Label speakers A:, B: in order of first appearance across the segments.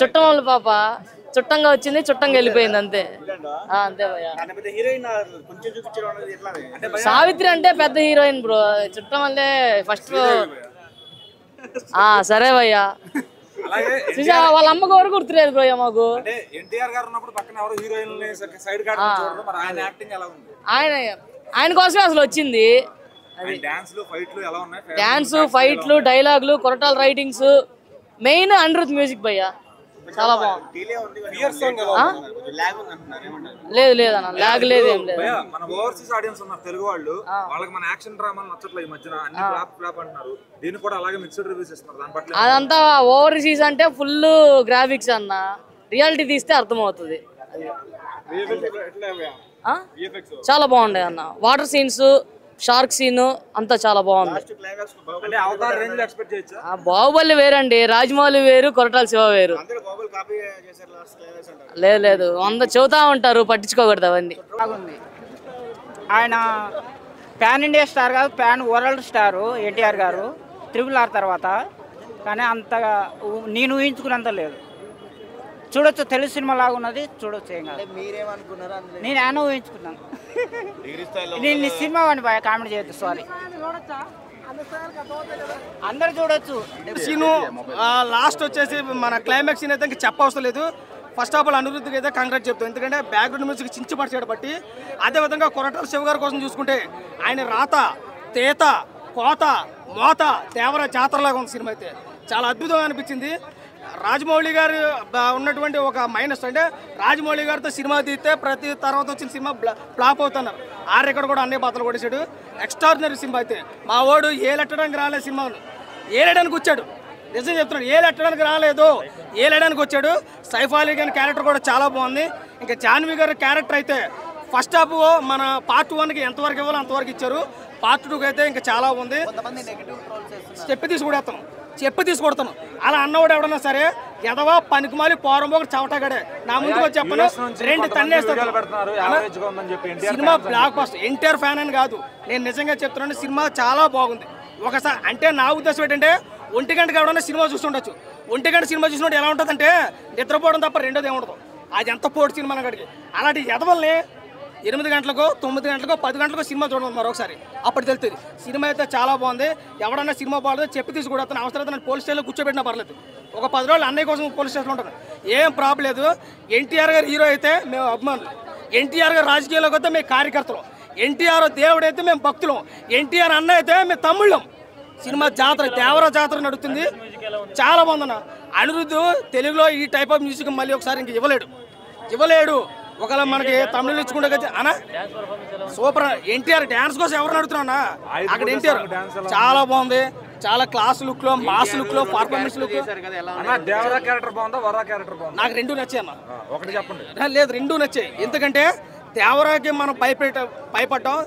A: చుట్టం వాళ్ళ పాప చుట్టంగా వచ్చింది, చుట్టంగా వెళ్ళిపోయింది అంతే. అంతే భయ్యా. సావిత్రి అంటే పెద్ద హీరోయిన్ బ్రో, చుట్టం అంటే ఫస్ట్. సరే భయ్యా. వాళ్ళ అమ్మకు ఎవరు గుర్తులేదు బ్రో మాకు. ఆయన కోసమే అసలు వచ్చింది. డాన్స్, ఫైట్లు, డైలాగులు, Koratala writings, main Anirudh music భయ్యా చాలా బాగుంది. లేదు లేదన్న, లాగ్ లేదు, ఏం లేదు.
B: మన ఓవర్సీస్ ఆడియన్స్ ఉన్నారు తెలుగు వాళ్ళు, వాళ్ళకి మన యాక్షన్ డ్రామాలు నచ్చట్లేదు ఈ మధ్యన, అన్ని ఫ్లాప్ ఫ్లాప్ అంటున్నారు. దీన్ని కూడా అలాగే మిక్స్డ్ రివ్యూస్ ఇస్తున్నారు. దాని పట్ల
A: అదంతా ఓవర్సీస్ అంటే ఫుల్ గ్రాఫిక్స్ అన్న, రియాలిటీ తీస్తే అర్థమవుతుంది. చాలా బాగుండే అన్న, వాటర్ సీన్స్, షార్క్ సీన్ అంతా చాలా బాగుంది. బాహుబలి వేరండి, రాజమౌళి వేరు, కొరటాల శివ వేరు. లేదు లేదు, చెబుతా ఉంటారు, పట్టించుకోకూడదు అవన్నీ.
C: ఆయన ప్యాన్ ఇండియా స్టార్ కాదు, ప్యాన్ వరల్డ్ స్టారు ఎన్టీఆర్ గారు RRR తర్వాత. కానీ అంతగా నేను ఊహించుకున్నంత లేదు. చూడొచ్చు, తెలుగు సినిమా లాగా ఉన్నది, చూడొచ్చు. ఏం కాదు. నేను ఆయన ఊహించుకున్నాను. నేను సినిమా అని కామెంట్ చేయొద్దు, సారీ. అందరు చూడొచ్చు.
D: సీను లాస్ట్ వచ్చేసి మన క్లైమాక్స్ సీన్ అయితే ఇంకా చెప్పవసరం లేదు. ఫస్ట్ ఆఫ్ ఆల్ అనిరుద్ధికి అయితే కాంగ్రాట్ చెప్తాం, ఎందుకంటే బ్యాక్గ్రౌండ్ మ్యూజిక్ చించపరిచాడు బట్టి. అదేవిధంగా కొరటాల శివ గారి కోసం చూసుకుంటే ఆయన రాత, తేత, కోత, మోత, దేవర జాతరలాగా ఉంది సినిమా అయితే. చాలా అద్భుతంగా అనిపించింది. రాజమౌళి గారు ఉన్నటువంటి ఒక మైనస్ అంటే, రాజమౌళి గారితో సినిమా తీస్తే ప్రతి తర్వాత వచ్చిన సినిమా ఫ్లాప్ అవుతున్నారు. ఆ రికార్డు కూడా అన్ని పాత్రలు కొట్టేశాడు. ఎక్స్ట్రాడినరీ సినిమా అయితే. మా వాడు ఏలెట్టడానికి రాలేదు, సినిమాను ఏలేయడానికి వచ్చాడు. నిజం చెప్తున్నాడు, ఏలెట్టడానికి రాలేదు, ఏలేయడానికి వచ్చాడు. సైఫ్ అలీ గారి క్యారెక్టర్ కూడా చాలా బాగుంది. ఇంకా జాన్వీ గారి క్యారెక్టర్ అయితే ఫస్ట్ హాఫ్ మన పార్ట్ 1కి ఎంతవరకు ఇవ్వాలో అంతవరకు ఇచ్చారు. పార్ట్ 2కి అయితే ఇంకా చాలా ఉంది. చెప్పి తీసుకొడతాను అలా అన్నవాడు ఎవడన్నా సరే, ఎదవా పనికిమాలి పోరంబోకు చవటగాడే నా ముందుకు చెప్పను, 2 తన్నేస్తాడు. Cinema blockbuster. NTR fan అని కాదు, నేను నిజంగా చెప్తున్నాను, సినిమా చాలా బాగుంది. ఒకసారి అంటే నా ఉద్దేశం ఏంటంటే, 1 గంటకి ఎవడన్నా సినిమా చూస్తుండొచ్చు. 1 గంట సినిమా చూసినట్టు ఎలా ఉంటుందంటే నిద్రపోవడం తప్ప రెండోది ఏముండదు. అది ఎంత పోటీ సినిమా అక్కడికి. అలాంటి ఎదవల్ని 8 గంటలకో 9 గంటలకో 10 గంటలకో సినిమా చూడడం మరొకసారి, అప్పుడు తెలుస్తుంది. సినిమా అయితే చాలా బాగుంది. ఎవడన్నా సినిమా బాగుందో చెప్పి తీసుకు అతను అవసరం నన్ను పోలీస్ స్టేషన్లో కూర్చోబెట్టినా పర్లేదు. ఒక 10 రోజులు అన్నయ్య కోసం పోలీస్ స్టేషన్లో ఉంటుంది, ఏం ప్రాబ్లం లేదు. ఎన్టీఆర్ గారు హీరో అయితే మేము అభిమానులు, ఎన్టీఆర్ గారు రాజకీయాల్లోకి అయితే మేము కార్యకర్తలు, ఎన్టీఆర్ దేవుడు అయితే మేము భక్తులం, ఎన్టీఆర్ అన్న అయితే మేము తమ్ముళ్ళం. సినిమా జాతర, దేవర జాతర నడుస్తుంది, చాలా బాగుందన్న. అనిరుద్ధ్ తెలుగులో ఈ టైప్ ఆఫ్ మ్యూజిక్ మళ్ళీ ఒకసారి ఇంక ఇవ్వలేడు. ఒకవేళ మనకి తమిళ ఇచ్చుకుంటే అన్న సూపర్. ఎన్టీఆర్ డాన్స్ కోసం ఎవరు అడుగుతున్నా, అక్కడ ఎన్టీఆర్ చాలా బాగుంది. చాలా క్లాస్ లుక్ లో, మాస్ లుక్ లో, పర్ఫార్మెన్స్ లుక్. నాకు 2 నచ్చాయి అన్న.
B: ఒకటి చెప్పండి.
D: లేదు, 2 నచ్చాయి. ఎందుకంటే దేవరాకి మనం భయపడ్డాం,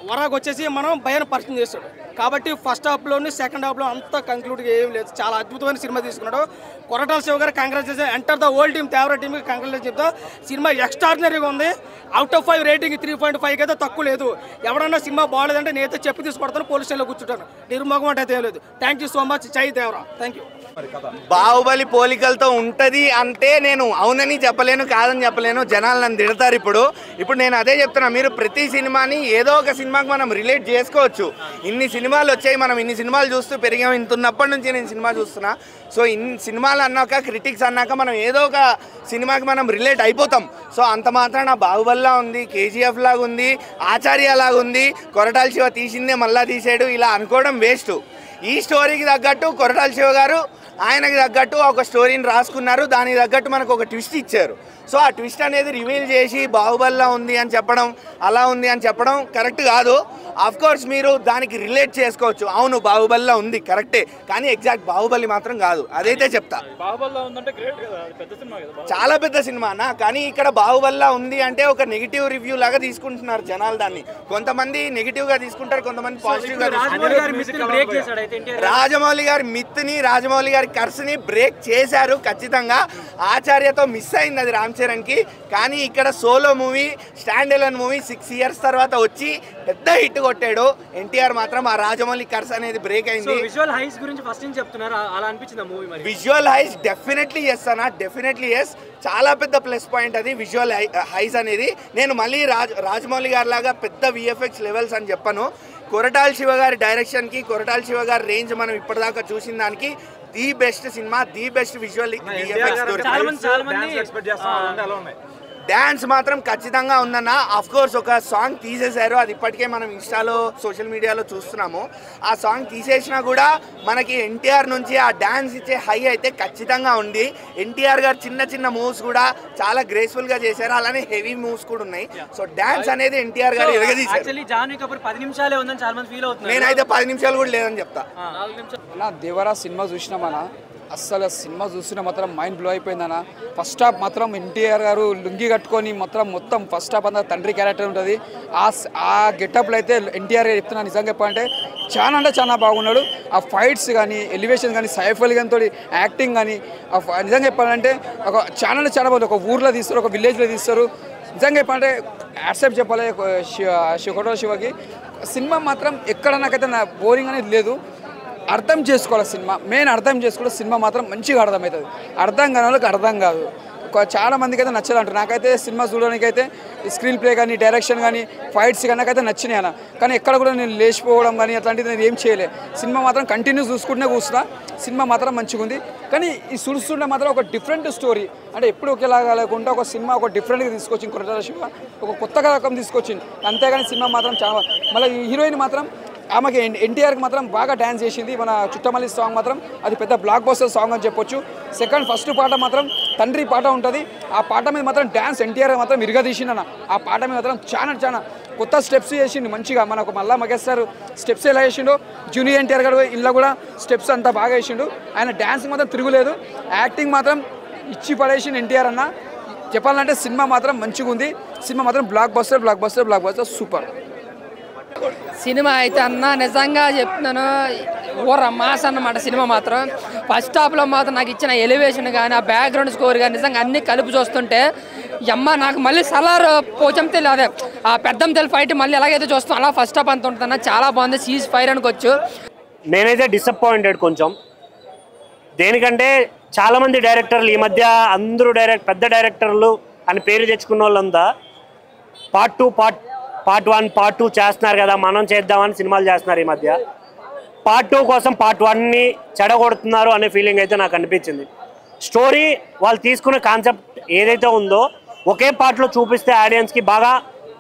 D: వరాకు వచ్చేసి మనం భయాన్ని పరిచయం చేస్తాడు. కాబట్టి ఫస్ట్ హాఫ్లోని సెకండ్ హాఫ్లో అంతా కంక్లూడ్గా ఏం లేదు. చాలా అద్భుతమైన సినిమా తీసుకున్నాడు. కొరటాల శివ గారు congratulation. Enter the old team, Devara టీమ్కి కంగ్రాచులేషన్ చెప్తా. సినిమా ఎక్స్ట్రాడినరీగా ఉంది. అవుట్ ఆఫ్ 5 రేటింగ్ 3.5 అయితే తక్కువ లేదు. ఎవడన్నా సినిమా బాగాలేదంటే నేనైతే చెప్పి తీసుకొడతాను, పోలీస్ స్టేషన్లో కూర్చుంటాను. నిర్మోగం అంటే అయితే ఏం లేదు. Thank you so much. జై దేవరా. Thank you.
E: బాహుబలి పోలికలతో ఉంటుంది అంటే నేను అవునని చెప్పలేను, కాదని చెప్పలేను. జనాలు నన్ను తిడతారు. ఇప్పుడు నేను అదే చెప్తున్నా, మీరు ప్రతి సినిమాని ఏదో ఒక సినిమాకి మనం రిలేట్ చేసుకోవచ్చు. ఇన్ని సినిమాలు వచ్చాయి, మనం ఇన్ని సినిమాలు చూస్తూ పెరిగాం. ఇంతున్నప్పటి నుంచి నేను సినిమా చూస్తున్నా. సో ఇన్ని సినిమాలు అన్నాక, క్రిటిక్స్ అన్నాక మనం ఏదో ఒక సినిమాకి మనం రిలేట్ అయిపోతాం. సో అంత మాత్రాన బాహుబలిలా ఉంది, KGF లాగా ఉంది, ఆచార్య లాగా ఉంది, కొరటాల శివ తీసిందే మళ్ళా తీసాడు, ఇలా అనుకోవడం వేస్ట్. ఈ స్టోరీకి తగ్గట్టు కొరటాల శివ గారు ఆయనకి తగ్గట్టు ఒక స్టోరీని రాసుకున్నారు. దానికి తగ్గట్టు మనకు ఒక ట్విస్ట్ ఇచ్చారు. సో ఆ ట్విస్ట్ అనేది రివీల్ చేసి బాహుబలిలా ఉంది అని చెప్పడం, అలా ఉంది అని చెప్పడం కరెక్ట్ కాదు. ఆఫ్ కోర్స్ మీరు దానికి రిలేట్ చేసుకోవచ్చు, అవును బాహుబలిలా ఉంది కరెక్టే, కానీ ఎగ్జాక్ట్ బాహుబలి మాత్రం కాదు. అదైతే చెప్తా. చాలా పెద్ద సినిమా అన్న, కానీ ఇక్కడ బాహుబలిలా ఉంది అంటే ఒక నెగిటివ్ రివ్యూ లాగా తీసుకుంటున్నారు జనాలు. దాన్ని కొంతమంది నెగిటివ్ గా తీసుకుంటారు, కొంతమంది పాజిటివ్ గా తీసుకుంటారు. రాజమౌళి గారి మిత్ని, రాజమౌళి గారి కర్స్ని బ్రేక్ చేశారు ఖచ్చితంగా. ఆచార్యతో మిస్ అయింది అది రామ్ రామ్ చరణ్కి. కానీ ఇక్కడ solo movie, stand alone movie 6 years తర్వాత వచ్చి పెద్ద హిట్ కొట్టాడు. ఎన్టీఆర్ మాత్రం ఆ రాజమౌళి కర్స్ అనేది బ్రేక్ అయింది.
F: విజువల్ హైస్ గురించి ఫస్ట్ నుంచి చెప్తున్నారు, అలా అనిపించింది మూవీ మరి?
E: విజువల్ హైస్ డెఫినెట్లీ ఎస్ అన్న, డెఫినెట్లీ ఎస్. చాలా పెద్ద ప్లస్ పాయింట్ అది విజువల్ హైస్ అనేది. నేను మళ్ళీ రాజమౌళి గారి లాగా పెద్ద విఎఫ్ఎక్స్ లెవెల్స్ అని చెప్పను. కొరటాల శివ గారి డైరెక్షన్కి, కొరటాల శివ గారి రేంజ్ మనం ఇప్పటిదాకా చూసిన దానికి the best cinema, the best visual dance మాత్రం ఖచ్చితంగా ఉందన్న. ఆఫ్ కోర్స్ ఒక సాంగ్ తీసేశారు, అది ఇప్పటికే మనం ఇన్స్టాలో సోషల్ మీడియాలో చూస్తున్నాము. ఆ సాంగ్ తీసేసినా కూడా మనకి ఎన్టీఆర్ నుంచి ఆ డ్యాన్స్ ఇచ్చే హై అయితే ఖచ్చితంగా ఉంది. ఎన్టీఆర్ గారు చిన్న చిన్న మూవ్స్ కూడా చాలా గ్రేస్ఫుల్ గా చేశారు, అలానే హెవీ మూవ్స్ కూడా ఉన్నాయి. సో డ్యాన్స్ అనేది ఎన్టీఆర్ గారు ఎరగదీశారు. నేనైతే 10 నిమిషాలు కూడా లేదని చెప్తా.
G: దేవరా సినిమా చూసినామన్నా, అస్సలు సినిమా చూసిన మాత్రం మైండ్ బ్లో అయిపోయిందన్న. ఫస్ట్ హాఫ్ మాత్రం ఎన్టీఆర్ గారు లుంగి కట్టుకొని మొత్తం ఫస్ట్ హాఫ్ అంతా తండ్రి క్యారెక్టర్ ఉంటుంది. ఆ గెటప్లో అయితే ఎన్టీఆర్ గారు చెప్తున్నా, నిజంగా చెప్పాలంటే చాలా అంటే చాలా బాగున్నాడు. ఆ ఫైట్స్ కానీ, ఎలివేషన్ కానీ, సైఫ్ అలీ ఖాన్ తోటి యాక్టింగ్ కానీ, నిజంగా చెప్పాలంటే చాలా బాగుంది. ఒక ఊర్లో తీస్తారు, ఒక విలేజ్లో తీస్తారు. నిజంగా చెప్పాలంటే యాక్సెప్ట్ చెప్పాలి కొరటాల శివకి. సినిమా మాత్రం ఎక్కడ నాకైతే బోరింగ్ అనేది లేదు. అర్థం చేసుకోవాలి సినిమా, మెయిన్ అర్థం చేసుకోవాలి. సినిమా మాత్రం మంచిగా అర్థమవుతుంది. అర్థం కాని వాళ్ళకి అర్థం కాదు. చాలా మందికి అయితే నచ్చదు అంటారు. నాకైతే సినిమా చూడడానికి అయితే స్క్రీన్ ప్లే కానీ, డైరెక్షన్ కానీ, ఫైట్స్ కానీ నాకైతే నచ్చినాయి అన్న. కానీ ఎక్కడ కూడా నేను లేచిపోవడం కానీ అట్లాంటిది నేను ఏం చేయలే. సినిమా మాత్రం కంటిన్యూ చూసుకుంటూనే కూర్చున్నా. సినిమా మాత్రం మంచిగా ఉంది. కానీ ఈ చూస్తుంటే మాత్రం ఒక డిఫరెంట్ స్టోరీ, అంటే ఎప్పుడు ఒకేలాగా లేకుండా ఒక సినిమా ఒక డిఫరెంట్గా తీసుకొచ్చింది కొరటాల శివ, ఒక కొత్తగా రకం తీసుకొచ్చింది. అంతేగాని సినిమా మాత్రం చాలా. మళ్ళీ హీరోయిన్ మాత్రం ఆమెకి ఎన్టీఆర్కి మాత్రం బాగా డ్యాన్స్ చేసింది. మన చుట్టమల్లి సాంగ్ మాత్రం అది పెద్ద బ్లాక్ బస్టర్ సాంగ్ అని చెప్పొచ్చు. ఫస్ట్ పాట మాత్రం తండ్రి పాట ఉంటుంది. ఆ పాట మీద మాత్రం డ్యాన్స్ ఎన్టీఆర్ మాత్రం ఇరగదీసిండన్న. ఆ పాట మీద మాత్రం చాలా కొత్త స్టెప్స్ చేసిండు మంచిగా. మనకు మళ్ళా మగేస్తారు స్టెప్స్ ఎలా చేసిండో, జూనియర్ ఎన్టీఆర్ గారు ఇలా కూడా స్టెప్స్ అంతా బాగా వేసిండు. ఆయన డ్యాన్స్ మాత్రం తిరుగులేదు. యాక్టింగ్ మాత్రం ఇచ్చి పడేసిండు ఎన్టీఆర్ అన్న. చెప్పాలంటే సినిమా మాత్రం మంచిగా ఉంది. సినిమా మాత్రం బ్లాక్ బస్టర్ సూపర్
H: సినిమా అయితే అన్న. నిజంగా చెప్తున్నాను, ఓర మాస్ అన్నమాట సినిమా మాత్రం. ఫస్ట్ హాఫ్లో మాత్రం నాకు ఇచ్చిన ఎలివేషన్ కానీ, ఆ బ్యాక్గ్రౌండ్ స్కోర్ కానీ నిజంగా అన్ని కలిపి చూస్తుంటే నాకు మళ్ళీ సలార్ పోచంతే అదే ఆ పెద్దంతెల్ ఫైట్ మళ్ళీ ఎలాగైతే చూస్తాం అలా ఫస్ట్ హాఫ్ అంత ఉంటుందన్న. చాలా బాగుంది. సీజ్ ఫైర్ అనుకోవచ్చు.
F: నేనైతే డిసప్పాయింటెడ్ కొంచెం. దేనికంటే చాలామంది డైరెక్టర్లు ఈ మధ్య అందరూ పెద్ద డైరెక్టర్లు అని పేరు తెచ్చుకున్న వాళ్ళంతా పార్ట్ 1 పార్ట్ 2 చేస్తున్నారు కదా, మనం చేద్దామని సినిమాలు చేస్తున్నారు. ఈ మధ్య పార్ట్ 2 కోసం పార్ట్ 1ని చెడగొడుతున్నారు అనే ఫీలింగ్ అయితే నాకు అనిపించింది. స్టోరీ వాళ్ళు తీసుకున్న కాన్సెప్ట్ ఏదైతే ఉందో ఒకే పార్ట్లో చూపిస్తే ఆడియన్స్కి బాగా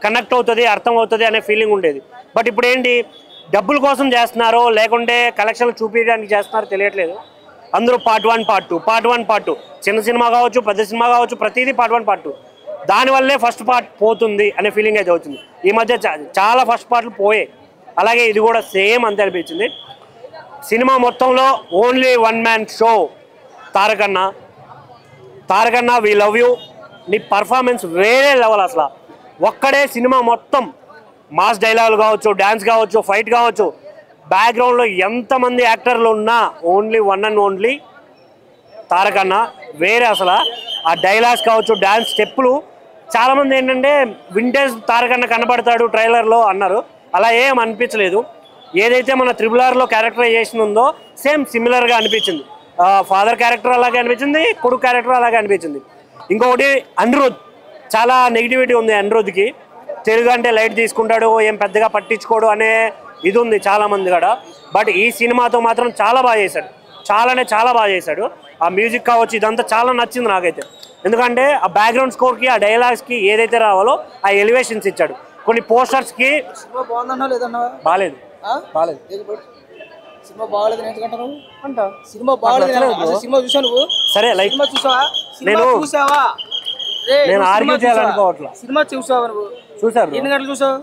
F: కనెక్ట్ అవుతుంది, అర్థం అవుతుంది అనే ఫీలింగ్ ఉండేది. బట్ ఇప్పుడు ఏంటి, డబ్బుల కోసం చేస్తున్నారో లేకుంటే కలెక్షన్లు చూపించడానికి చేస్తున్నారో తెలియట్లేదు. అందరూ పార్ట్ 1 పార్ట్ 2 చిన్న సినిమా కావచ్చు, పెద్ద సినిమా కావచ్చు, ప్రతిదీ పార్ట్ 1 పార్ట్ 2. దానివల్లే ఫస్ట్ పార్ట్ పోతుంది అనే ఫీలింగ్ అయితే వచ్చింది. ఈ మధ్య చాలా ఫస్ట్ పార్ట్లు పోయాయి. అలాగే ఇది కూడా సేమ్ అంతే అనిపించింది. సినిమా మొత్తంలో ఓన్లీ 1 man షో. తారకన్న వి లవ్ యూ. నీ పర్ఫార్మెన్స్ వేరే లెవెల్ అసలు. ఒక్కడే సినిమా మొత్తం మాస్ డైలాగులు కావచ్చు, డ్యాన్స్ కావచ్చు, ఫైట్ కావచ్చు, బ్యాక్గ్రౌండ్లో ఎంతమంది యాక్టర్లు ఉన్నా ఓన్లీ 1 and only తారకన్న వేరే అసలు. ఆ డైలాగ్స్ కావచ్చు, డ్యాన్స్ స్టెప్పులు, చాలామంది ఏంటంటే వింటేజ్ తారకన్న కనబడతాడు ట్రైలర్లో అన్నారు. అలా ఏం అనిపించలేదు. ఏదైతే మన RRRలో క్యారెక్టరైజేషన్ ఉందో సేమ్ సిమిలర్గా అనిపించింది. ఫాదర్ క్యారెక్టర్ అలాగే అనిపించింది, కొడుకు క్యారెక్టర్ అలాగే అనిపించింది. ఇంకొకటి అనిరుద్, చాలా నెగిటివిటీ ఉంది అనిరుద్కి. తెలుగు అంటే లైట్ తీసుకుంటాడు, ఏం పెద్దగా పట్టించుకోడు అనే ఇది ఉంది చాలామంది కూడా. బట్ ఈ సినిమాతో మాత్రం చాలా బాగా చేశాడు. చాలా బాగా చేశాడు. ఆ మ్యూజిక్ కావచ్చు, ఇదంతా చాలా నచ్చింది నాకైతే. ఎందుకంటే ఆ బ్యాక్గ్రౌండ్ స్కోర్కి, ఆ డైలాగ్స్కి ఏదైతే రావాలో ఆ ఎలివేషన్స్ ఇచ్చాడు. కొన్ని పోస్టర్స్కి బాగాలేదు. సరే లైక్ నేను ఆర్గ్యూ చేయాలనుకోవట్లా.
D: సినిమా చూసావా నువ్వు?
F: చూసారు.
D: ఎన్ని గంటలు చూసావు?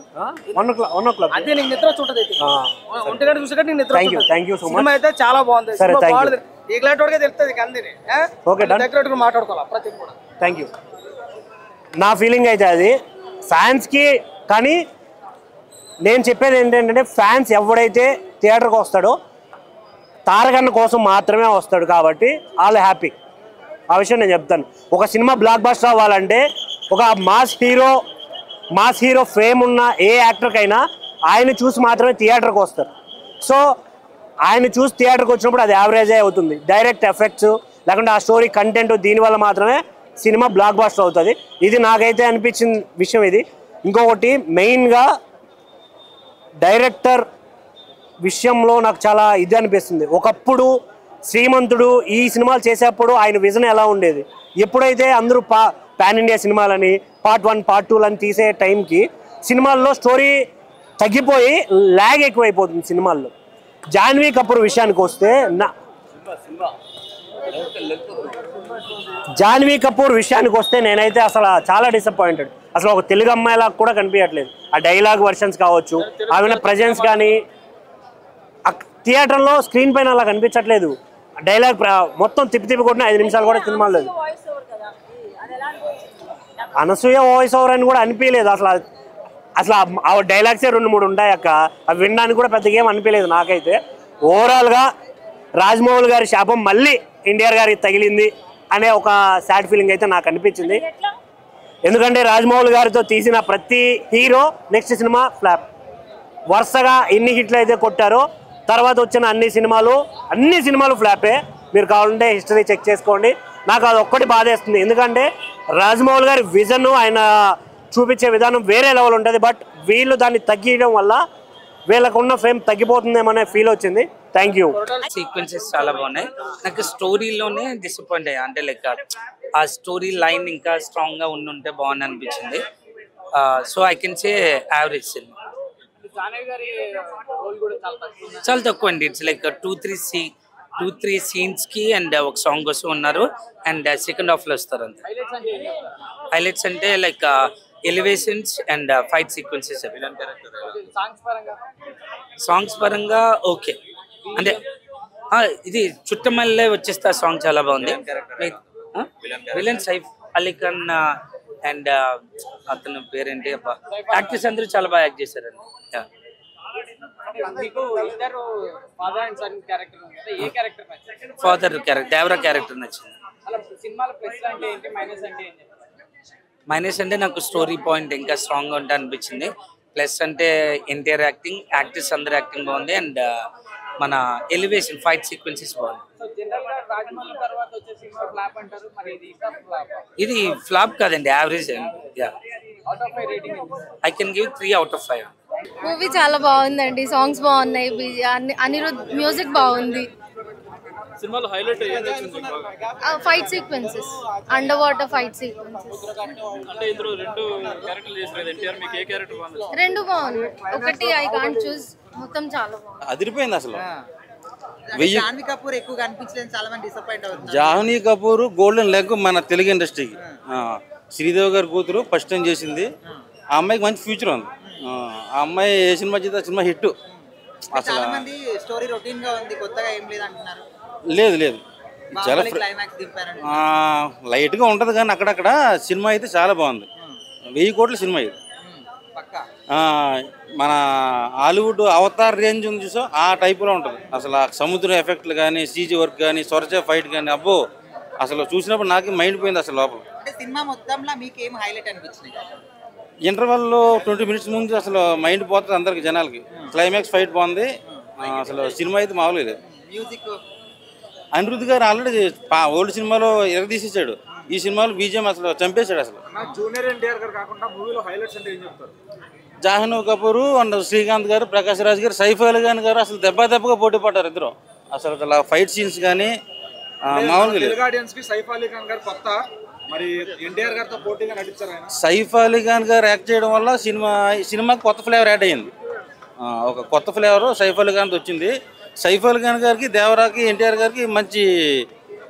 F: 1 o'clock.
D: అదే నీకు నిద్ర చూడదు. 1 గంట చూసాక నీకు నిద్ర.
F: Thank you so much.
D: Cinema అయితే చాలా బాగుంది.
F: సరే థ్యాంక్ యూ.
D: ఇలాంటి తెలుస్తుంది అందరి
F: ఓకే డన్.
D: దగ్గర మాట్లాడుకోవాలి ప్రతి కూడా.
F: Thank you. నా ఫీలింగ్ అయితే అది ఫ్యాన్స్కి. కానీ నేను చెప్పేది ఏంటంటే ఫ్యాన్స్ ఎవడైతే థియేటర్కి వస్తాడో తారకన్న కోసం మాత్రమే వస్తాడు. కాబట్టి వాళ్ళు హ్యాపీ. ఆ విషయం నేను చెప్తాను. ఒక సినిమా బ్లాక్ బస్టర్ అవ్వాలంటే ఒక మాస్ హీరో ఫేమ్ ఉన్న ఏ యాక్టర్కైనా ఆయన చూసి మాత్రమే థియేటర్కి వస్తారు. సో ఆయన చూసి థియేటర్కి వచ్చినప్పుడు అది యావరేజే అవుతుంది. డైరెక్ట్ ఎఫెక్ట్స్ లేకుంటే ఆ స్టోరీ కంటెంట్ దీనివల్ల మాత్రమే సినిమా బ్లాక్ బస్టర్ అవుతుంది. ఇది నాకైతే అనిపించిన విషయం ఇది. ఇంకొకటి మెయిన్గా డైరెక్టర్ విషయంలో నాకు చాలా ఇది అనిపిస్తుంది. ఒకప్పుడు శ్రీమంతుడు ఈ సినిమాలు చేసేప్పుడు ఆయన విజన్ ఎలా ఉండేది, ఎప్పుడైతే అందరూ పాన్ ఇండియా సినిమాలని పార్ట్ 1 పార్ట్ 2 అని తీసే టైంకి సినిమాల్లో స్టోరీ తగ్గిపోయి ల్యాగ్ ఎక్కువైపోతుంది సినిమాల్లో. జాన్వీ కపూర్ విషయానికి వస్తే నేనైతే అసలు చాలా డిసప్పాయింటెడ్. అసలు ఒక తెలుగు అమ్మాయిలా కూడా కనిపించట్లేదు. ఆ డైలాగ్ వర్షన్స్ కావచ్చు, ఆమె ప్రజెన్స్ కానీ థియేటర్లో స్క్రీన్ పైన అలా కనిపించట్లేదు. డైలాగ్ మొత్తం తిప్పి కొట్టిన 5 నిమిషాలు కూడా సినిమా లేదు. అనసూయ వాయిస్ ఓవర్ అని కూడా అనిపించలేదు. అసలు ఆ డైలాగ్సే 2-3 ఉంటాయి అక్క. అవి వినడానికి కూడా పెద్దగా ఏం అనిపించలేదు నాకైతే. ఓవరాల్గా రాజమౌళి గారి శాపం మళ్ళీ ఎన్టీఆర్ గారికి తగిలింది అనే ఒక సాడ్ ఫీలింగ్ అయితే నాకు అనిపించింది. ఎందుకంటే రాజమౌళి గారితో తీసిన ప్రతి హీరో నెక్స్ట్ సినిమా ఫ్లాప్. వరుసగా ఎన్ని హిట్లు అయితే కొట్టారో తర్వాత వచ్చిన అన్ని సినిమాలు ఫ్లాపే. మీరు కావాలంటే హిస్టరీ చెక్ చేసుకోండి. నాకు అది ఒక్కటి బాధేస్తుంది. ఎందుకంటే రాజమౌళి గారి విజన్ ఆయన చూపించే విధానం వేరే లెవెల్ ఉంటుంది. బట్ వీళ్ళు దాన్ని తగ్గియడం వల్ల వీళ్ళకున్న ఫేమ్ తగ్గిపోతుందేమనే ఫీల్ వచ్చింది. Thank you.
I: సీక్వెన్సెస్ చాలా బాగున్నాయి. నాకు స్టోరీలోనే డిసప్పాయింట్ అయ్యా. అంటే లైక్ ఆ స్టోరీ లైన్ ఇంకా స్ట్రాంగ్గా ఉండుంటే బాగుంది అనిపించింది. So I can say average cinema. చాలా తక్కువ అండి. ఇట్స్ లైక్ 2-3 సీన్స్కి అండ్ ఒక సాంగ్ కోసం ఉన్నారు అండ్ సెకండ్ హాఫ్లో వస్తారు అంతే. హైలైట్స్ అంటే like elevations and fight sequences. Songs పరంగా ఓకే. అంటే ఇది చుట్టమల్లే వచ్చేస్తే ఆ సాంగ్ చాలా బాగుంది. విలన్ సైఫ్ అలీ ఖాన్ అండ్ అతని పేరేంటి అబ్బా, యాక్టర్స్ అందరూ చాలా బాగా యాక్ట్ చేశారండి. ఫాదర్ క్యారెక్టర్, దేవరా క్యారెక్టర్ నచ్చింది. మైనస్ అంటే నాకు స్టోరీ పాయింట్ ఇంకా స్ట్రాంగ్గా ఉంటా అనిపించింది. ప్లస్ అంటే ఎన్టీఆర్ యాక్టర్స్ అందరు యాక్టింగ్ బాగుంది అండ్ మన ఎలివేషన్ ఫైట్ సీక్వెన్సెస్ బాగుంది. ఇది ఫ్లాప్ కాదండి, యావరేజ్ అండి. I can give 3 out of 5.
J: Movie చాలా బాగుందండి. సాంగ్స్ బాగున్నాయి, అనిరుద్ మ్యూజిక్ బాగుంది.
K: సినిమాలో highlight
J: fight sequences, under water fight sequences.
K: అంటే ఇందులో 2 క్యారెక్టర్లు చేశారు. ఎన్టీఆర్ మీకు ఏ క్యారెక్టర్ బాగుంది?
J: 2 బాగున్నాయి. ఒకటి ఐ కాంట్ చూస్, మొత్తం చాలా బాగుంది.
L: అదిరిపోయింది అసలు.
M: జాహ్నవి కపూర్ ఎక్కువగా అనిపించలేదు, చాలా మంది డిసప్పాయింట్ అవుతున్నారు.
L: జాహ్నవి కపూర్ గోల్డెన్ లెగ్ మన తెలుగు ఇండస్ట్రీకి. శ్రీదేవి గారి కూతురు ఫస్ట్ టైం చేసింది. ఆ అమ్మాయికి మంచి ఫ్యూచర్ ఉంది. ఆ అమ్మాయి ఏ సినిమా చేస్తే సినిమా హిట్. అసలు
M: చాలా మంది స్టోరీ రొటీన్ గా ఉంది, కొత్తగా ఏం లేదు అంటున్నారు.
L: లేదు చాలా లైట్గా ఉంటుంది కానీ అక్కడక్కడ సినిమా అయితే చాలా బాగుంది. 1000 కోట్ల సినిమా ఇది. మన హాలీవుడ్ అవతార్ రేంజ్ ఉంది చూసా, ఆ టైపులో ఉంటుంది. అసలు ఆ సముద్రం ఎఫెక్ట్లు కానీ, సీజీ వర్క్ కానీ, సొరచే ఫైట్ కానీ, అబ్బో అసలు చూసినప్పుడు నాకు మైండ్ పోయింది అసలు లోపల.
M: సినిమా మొత్తంలో మీకు ఏం హైలైట్ అనిపించింది?
L: ఇంటర్వెల్లో 20 minutes ముందు అసలు మైండ్ పోతుంది అందరికి జనాలకి. క్లైమాక్స్ ఫైట్ బాగుంది. అసలు సినిమా అయితే మామూలు లేదు.
M: మ్యూజిక్
L: అనిరుద్ధ్ గారు ఆల్రెడీ ఓల్డ్ సినిమాలో ఎరగదీసేసాడు. ఈ సినిమాలో బీజిఎం అసలు చంపేశాడు. అసలు
B: జూనియర్ ఎన్టీఆర్ గారు కాకుండా మూవీలో హైలైట్స్ అంటే ఏం చెప్తారు?
L: జాహ్నవి కపూర్ అండ్ శ్రీకాంత్ గారు, ప్రకాష్ రాజ్ గారు, సైఫ్ అలీ ఖాన్ గారు అసలు దెబ్బగా పోటీ పడ్డారు ఇద్దరు. అసలు అలా ఫైట్ సీన్స్ కానీ మామూలుగా లేదు.
B: సైఫ్ అలీ ఖాన్ గారు కొత్త, మరి ఎన్టీఆర్ గారితో పోటీగా నటించారు.
L: సైఫ్ అలీ ఖాన్ గారు యాక్ట్ చేయడం వల్ల సినిమాకి కొత్త ఫ్లేవర్ యాడ్ అయ్యింది. ఒక కొత్త ఫ్లేవర్ సైఫ్ అలీ ఖాన్ వచ్చింది. సైఫ్ అలీ ఖాన్ గారికి, దేవరాకి, ఎన్టీఆర్ గారికి మంచి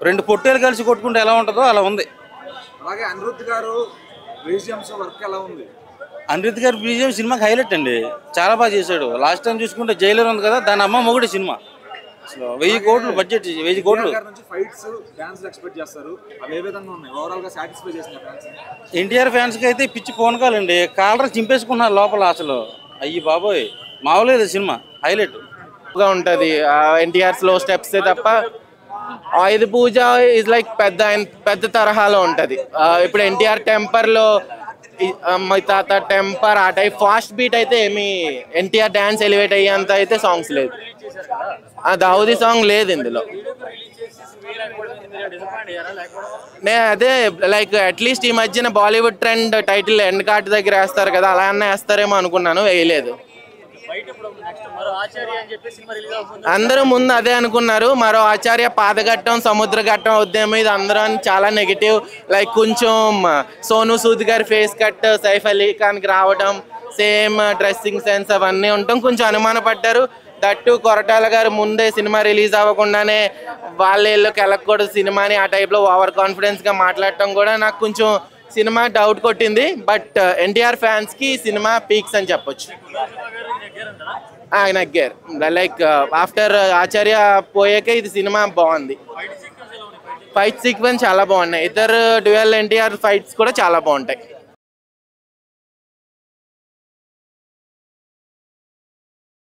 L: 2 పొట్టేలు కలిసి కొట్టుకుంటే ఎలా ఉంటుందో అలా ఉంది.
B: అలాగే అనిరుద్ధ్ గారు వర్క్ ఎలా ఉంది?
L: అనిరుద్ధ్ గారు బీజిఎం సినిమాకి హైలైట్ అండి. చాలా బాగా చేశాడు. లాస్ట్ టైం చూసుకుంటే జైలర్ ఉంది కదా, దాని అమ్మ మొగుడి సినిమా. 1000 కోట్లు బడ్జెట్, 1000 కోట్లు. ఎన్టీఆర్ ఫ్యాన్స్ కి అయితే పిచ్చి పోనకాలండి. కాలర్ చింపేసుకున్నారు లోపల. అసలు అయ్యి బాబోయ్ మామూలేదు సినిమా. హైలైట్
E: గా ఉంటది. ఎన్టీఆర్ స్లో స్టెప్స్ తప్ప ఆయుధ పూజ ఇస్ లైక్ పెద్ద తరహాలో ఉంటుంది. ఇప్పుడు ఎన్టీఆర్ టెంపర్లో మై తాత టెంపర్ ఆ టైప్ ఫాస్ట్ బీట్ అయితే ఏమి ఎన్టీఆర్ డ్యాన్స్ ఎలివేట్ అయ్యేంత అయితే సాంగ్స్ లేదు. దావుదీ సాంగ్ లేదు ఇందులో. అదే లైక్ అట్లీస్ట్ ఈ మధ్యన Bollywood trend title end card దగ్గర వేస్తారు కదా, అలా అన్న వేస్తారేమో అనుకున్నాను, వేయలేదు. అందరూ ముందు అదే అనుకున్నారు, మరో ఆచార్య పాదఘట్టం సముద్రఘట్టం ఉద్యమం ఇది అందరూ చాలా నెగిటివ్. లైక్ కొంచెం సోను సూద్ గారి ఫేస్ కట్ సైఫ్ అలీ ఖాన్కి రావడం, సేమ్ డ్రెస్సింగ్ సెన్స్ అవన్నీ ఉండటం కొంచెం అనుమానపడ్డారు. దట్టు కొరటాల గారు ముందే సినిమా రిలీజ్ అవ్వకుండానే వాళ్ళకి వెళ్ళకూడదు సినిమాని ఆ టైప్లో ఓవర్ కాన్ఫిడెన్స్గా మాట్లాడటం కూడా నాకు కొంచెం సినిమా డౌట్ కొట్టింది. బట్ ఎన్టీఆర్ ఫ్యాన్స్కి సినిమా పీక్స్ అని చెప్పొచ్చు. నగ్గారు. లైక్ ఆఫ్టర్ ఆచార్య పోయాక ఇది సినిమా బాగుంది. ఫైట్ సీక్వెన్స్ చాలా బాగున్నాయి. ఇద్దరు డ్యూయల్ ఎన్టీఆర్ ఫైట్స్ కూడా చాలా బాగుంటాయి.